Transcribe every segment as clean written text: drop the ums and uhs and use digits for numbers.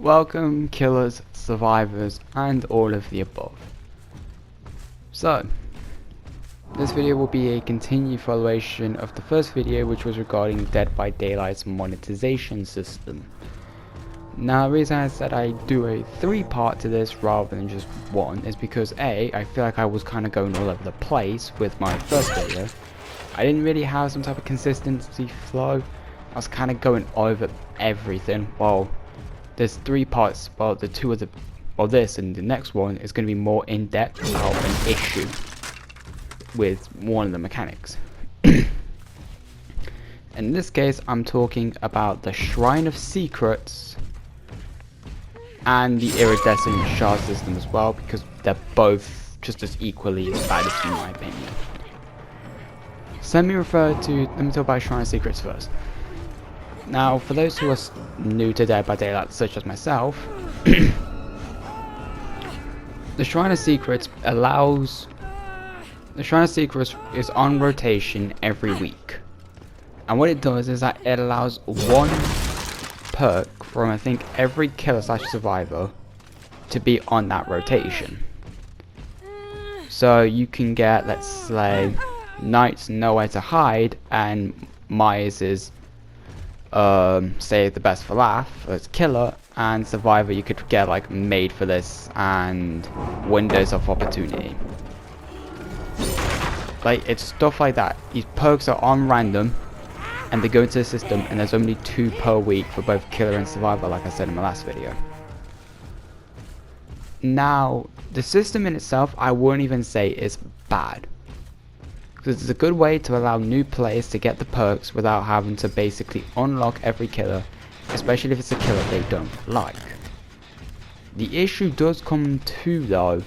Welcome, killers, survivors, and all of the above. So, this video will be a continued followation of the first video, which was regarding Dead by Daylight's monetization system. Now, the reason I said I do a 3-part to this rather than just one is because A, I feel like I was kind of going all over the place with my first video. I didn't really have some type of consistency flow. I was kind of going over everything. Well, there's 3 parts. Well, the 2 of the, well, this and the next one is going to be more in depth about an issue with one of the mechanics. In this case, I'm talking about the Shrine of Secrets and the iridescent shard system as well, because they're both just as equally as bad in my opinion. So let me talk about Shrine of Secrets first. Now, for those who are new to Dead by Daylight, such as myself, the Shrine of Secrets is on rotation every week. And what it does is that it allows one perk from, I think, every killer / survivor to be on that rotation. So you can get, let's say, Knight's Nowhere to Hide and Myers is save the best for laugh as killer, and survivor you could get like Made for This and Windows of Opportunity. Like, it's stuff like that. These perks are on random and they go into the system, and there's only 2 per week for both killer and survivor, like I said in my last video. Now, the system in itself I wouldn't even say is bad, because it's a good way to allow new players to get the perks without having to basically unlock every killer, especially if it's a killer they don't like. The issue does come to, though,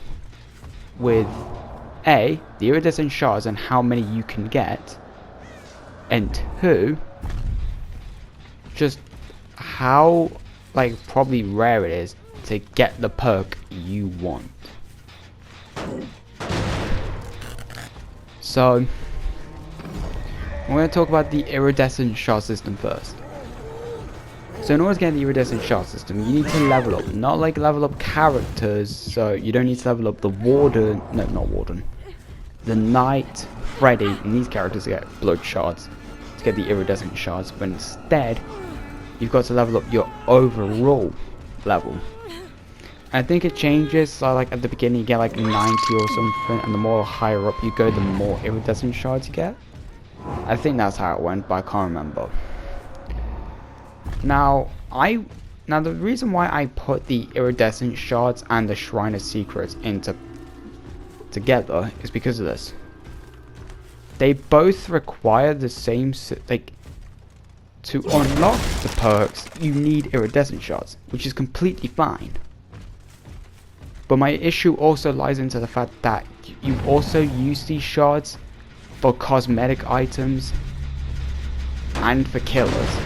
with A, the iridescent shards and how many you can get, and 2, just how, like, probably rare it is to get the perk you want. So, I'm going to talk about the iridescent shard system first. So in order to get the iridescent shard system, you need to level up. Not like level up characters, so you don't need to level up the Warden, no, not Warden, the Knight, Freddy, and these characters to get blood shards, to get the iridescent shards, but instead, you've got to level up your overall level. I think it changes, so like at the beginning you get like 90 or something, and the more higher up you go, the more iridescent shards you get. I think that's how it went, but I can't remember. Now the reason why I put the iridescent shards and the Shrine of Secrets together is because of this. They both require the same, like, to unlock the perks you need iridescent shards, which is completely fine. But my issue also lies into the fact that you also use these shards for cosmetic items and for killers.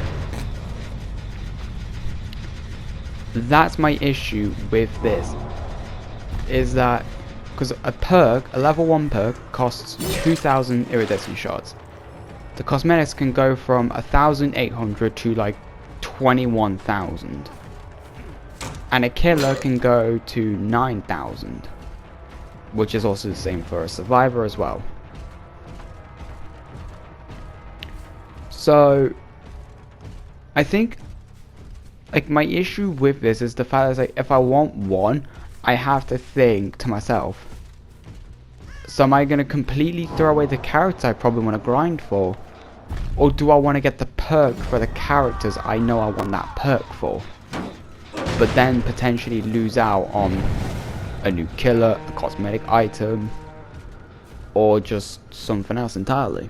That's my issue with this, is that because a level 1 perk costs 2,000 iridescent shards. The cosmetics can go from 1,800 to like 21,000. And a killer can go to 9,000, which is also the same for a survivor as well. So, I think, like, my issue with this is the fact that, like, if I want one, I have to think to myself, so am I going to completely throw away the characters I probably want to grind for? Or do I want to get the perk for the characters I know I want that perk for, but then potentially lose out on a new killer, a cosmetic item, or just something else entirely?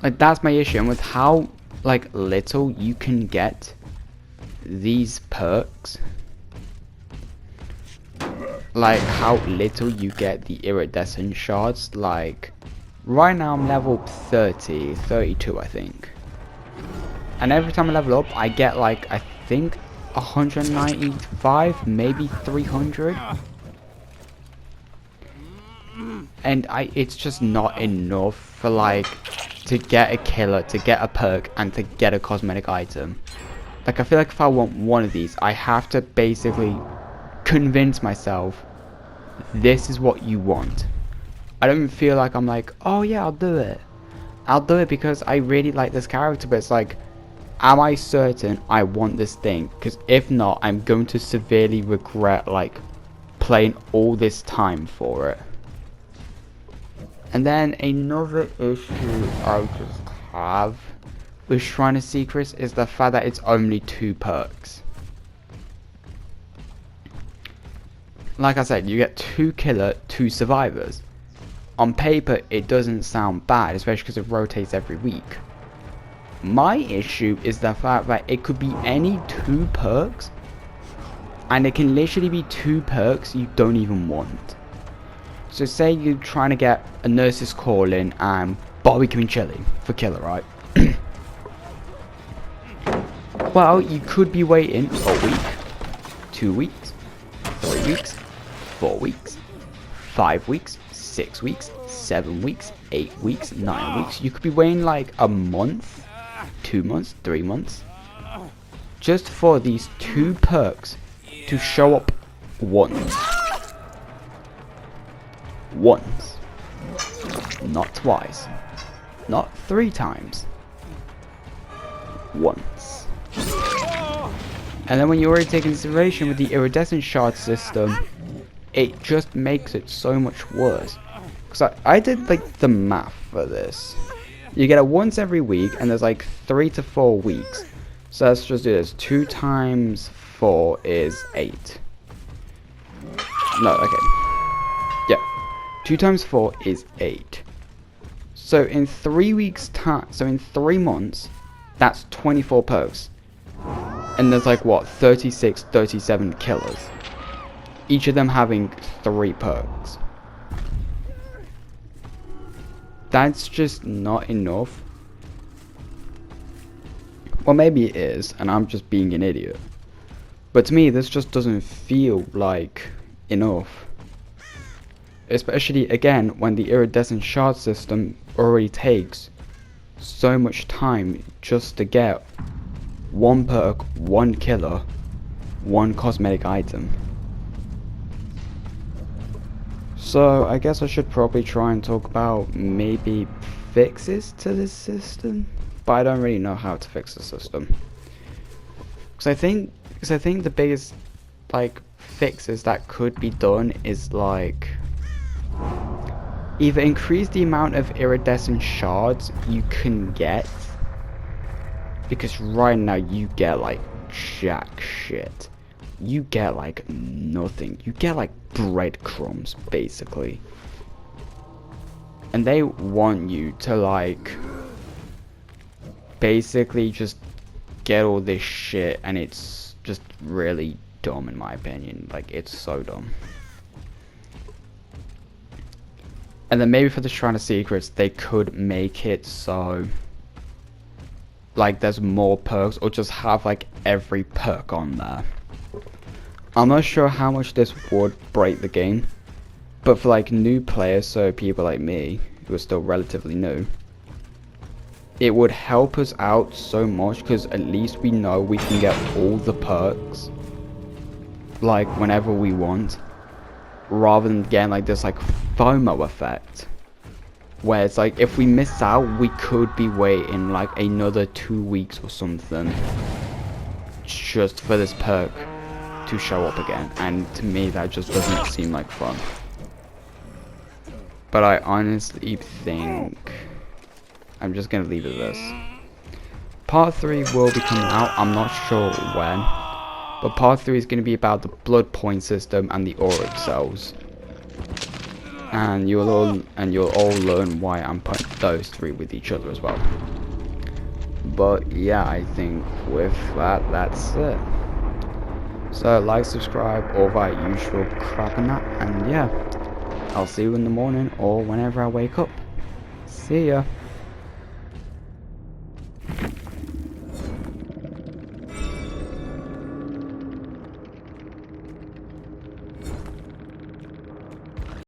Like, that's my issue, and with how, like, little you can get these perks, like how little you get the iridescent shards. Like, right now I'm level 32 I think, and every time I level up I get like, I think 195, maybe 300, and it's just not enough for, like, to get a killer, to get a perk, and to get a cosmetic item. Like, I feel like if I want one of these, I have to basically convince myself this is what you want. I don't feel like I'm like, oh yeah, I'll do it. I'll do it because I really like this character, but it's like, am I certain I want this thing? Because if not, I'm going to severely regret like playing all this time for it. And then another issue I just have with Shrine of Secrets is the fact that it's only 2 perks. Like I said, you get 2 killer, 2 survivors. On paper, it doesn't sound bad, especially because it rotates every week. My issue is the fact that it could be any 2 perks, and it can literally be 2 perks you don't even want. So say you're trying to get a nurse's call in and barbecue and chili for killer, right? Well, you could be waiting a week, 2 weeks, 3 weeks, 4 weeks, 5 weeks, 6 weeks, 7 weeks, 8 weeks, 9 weeks. You could be waiting like a month, 2 months, 3 months, just for these 2 perks to show up once. Once. Not twice. Not 3 times. Once. And then when you already take into consideration with the iridescent shard system, it just makes it so much worse. Because I did like the math for this. You get it once every week, and there's like 3 to 4 weeks. So let's just do this. 2 times 4 is 8. No, okay. Yeah. 2 times 4 is 8. So in 3 weeks time, so in 3 months, that's 24 perks. And there's like what, 36, 37 killers. Each of them having 3 perks. That's just not enough. Well, maybe it is, and I'm just being an idiot. But to me, this just doesn't feel like enough. Especially, again, when the iridescent shard system already takes so much time just to get 1 perk, 1 killer, 1 cosmetic item. So I guess I should probably try and talk about maybe fixes to this system, but I don't really know how to fix the system. Because I think the biggest like fixes that could be done is like either increase the amount of iridescent shards you can get, because right now you get like jack shit. You get like nothing. You get like breadcrumbs basically. And they want you to like basically just get all this shit, and it's just really dumb in my opinion. Like, it's so dumb. And then maybe for the Shrine of Secrets, they could make it so like there's more perks, or just have like every perk on there. I'm not sure how much this would break the game, but for like new players, so people like me who are still relatively new, it would help us out so much, because at least we know we can get all the perks like whenever we want, rather than getting like this like FOMO effect where it's like if we miss out, we could be waiting like another 2 weeks or something just for this perk to show up again. And to me, that just doesn't seem like fun. But I honestly think I'm just gonna leave it at this. Part 3 will be coming out, I'm not sure when, but part 3 is going to be about the blood point system and the auric cells. And you'll all learn why I'm putting those 3 with each other as well. But yeah, I think with that, that's it. So like, subscribe, all that usual crap and that, and yeah, I'll see you in the morning or whenever I wake up. See ya.